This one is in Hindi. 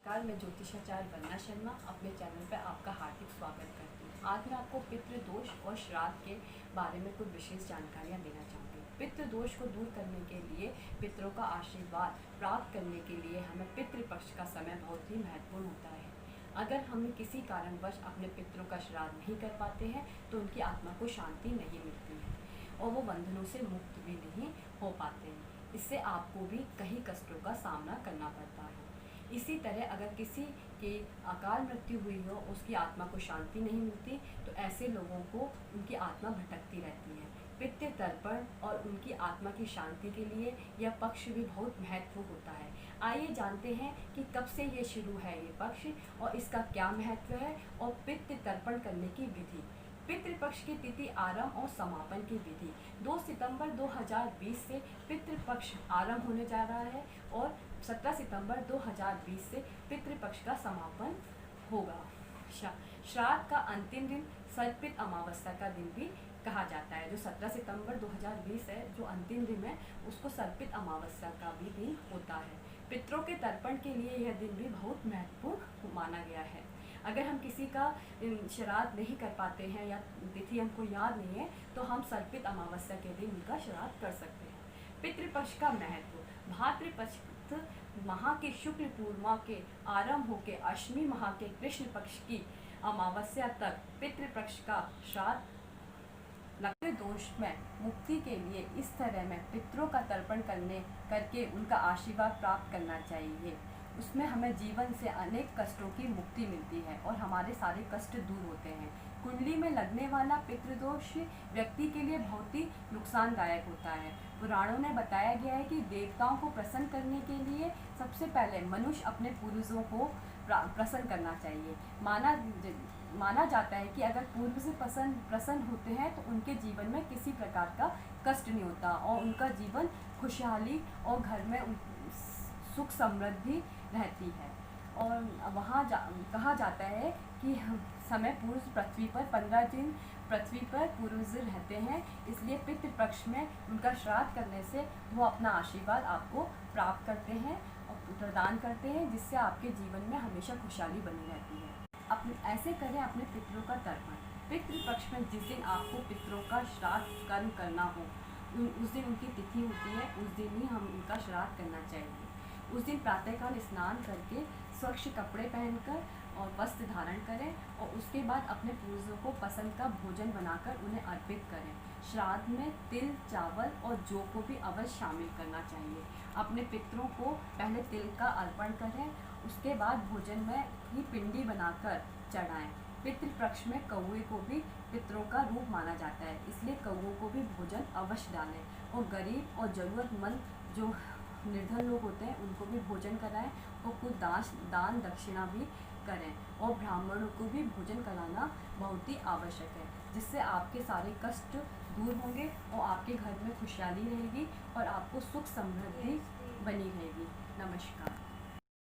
नमस्कार, मैं ज्योतिषाचार्य वंदना शर्मा अपने चैनल पर आपका हार्दिक स्वागत करती हूँ। आज मैं आपको पितृदोष और श्राद्ध के बारे में कुछ विशेष जानकारियाँ देना चाहती हूँ। पितृदोष को दूर करने के लिए, पितरों का आशीर्वाद प्राप्त करने के लिए हमें पितृपक्ष का समय बहुत ही महत्वपूर्ण होता है। अगर हम किसी कारणवश अपने पितरों का श्राद्ध नहीं कर पाते हैं तो उनकी आत्मा को शांति नहीं मिलती है और वो बंधनों से मुक्त भी नहीं हो पाते हैं। इससे आपको भी कई कष्टों का सामना करना पड़ता है। इसी तरह अगर किसी की अकाल मृत्यु हुई हो, उसकी आत्मा को शांति नहीं मिलती, तो ऐसे लोगों को उनकी आत्मा भटकती रहती है। पितृ तर्पण और उनकी आत्मा की शांति के लिए यह पक्ष भी बहुत महत्वपूर्ण होता है। आइए जानते हैं कि कब से ये शुरू है ये पक्ष और इसका क्या महत्व है और पितृ तर्पण करने की विधि। पितृपक्ष की तिथि आरंभ और समापन की विधि। 2 सितंबर 2020 से पितृपक्ष आरंभ होने जा रहा है और 17 सितंबर 2020 से पितृपक्ष का समापन होगा। श्राद्ध का अंतिम दिन सर्पित अमावस्या का दिन भी कहा जाता है। जो 17 सितंबर 2020 है, जो अंतिम दिन है, उसको सर्पित अमावस्या का भी दिन होता है। पितरों के तर्पण के लिए यह दिन भी बहुत महत्वपूर्ण माना गया है। अगर हम किसी का श्राद्ध नहीं कर पाते हैं या तिथि हमको याद नहीं है, तो हम सर्पित अमावस्या के दिन उनका श्राद्ध कर सकते हैं। पितृपक्ष का महत्व। भाद्रपद माह के शुक्ल पूर्णिमा के आरंभ होकर अष्टमी माह के कृष्ण पक्ष की अमावस्या तक पितृपक्ष का श्राद्ध दोष में मुक्ति के लिए इस तरह में पितरों का तर्पण करके उनका आशीर्वाद प्राप्त करना चाहिए। उसमें हमें जीवन से अनेक कष्टों की मुक्ति मिलती है और हमारे सारे कष्ट दूर होते हैं। कुंडली में लगने वाला पितृदोष व्यक्ति के लिए बहुत ही नुकसानदायक होता है। पुराणों ने बताया गया है कि देवताओं को प्रसन्न करने के लिए सबसे पहले मनुष्य अपने पूर्वजों को प्रसन्न करना चाहिए। माना जाता है कि अगर पूर्व से प्रसन्न होते हैं तो उनके जीवन में किसी प्रकार का कष्ट नहीं होता और उनका जीवन खुशहाली और घर में सुख समृद्धि रहती है। और वहाँ कहा जाता है कि समय पूर्व पृथ्वी पर 15 दिन पृथ्वी पर पूर्वज रहते हैं, इसलिए पितृपक्ष में उनका श्राद्ध करने से वो अपना आशीर्वाद आपको प्राप्त करते हैं और प्रदान करते हैं, जिससे आपके जीवन में हमेशा खुशहाली बनी रहती है। ऐसे करें अपने पितरों का तर्पण। पितृपक्ष में जिस दिन आपको पितरों का श्राद्ध कर्म करना हो, उस दिन उनकी तिथि होती है, उस दिन ही हम उनका श्राद्ध करना चाहिए। उस दिन प्रातःकाल स्नान करके स्वच्छ कपड़े पहनकर और वस्त्र धारण करें और उसके बाद अपने पूर्वजों को पसंद का भोजन बनाकर उन्हें अर्पित करें। श्राद्ध में तिल, चावल और जौ को भी अवश्य शामिल करना चाहिए। अपने पितरों को पहले तिल का अर्पण करें, उसके बाद भोजन में ही पिंडी बनाकर चढ़ाएं। पितृपक्ष में कौवे को भी पितरों का रूप माना जाता है, इसलिए कौवों को भी भोजन अवश्य डालें और गरीब और ज़रूरतमंद जो निर्धन लोग होते हैं उनको भी भोजन कराएं और कुछ दान दक्षिणा भी करें और ब्राह्मणों को भी भोजन कराना बहुत ही आवश्यक है, जिससे आपके सारे कष्ट दूर होंगे और आपके घर में खुशहाली रहेगी और आपको सुख समृद्धि बनी रहेगी। नमस्कार।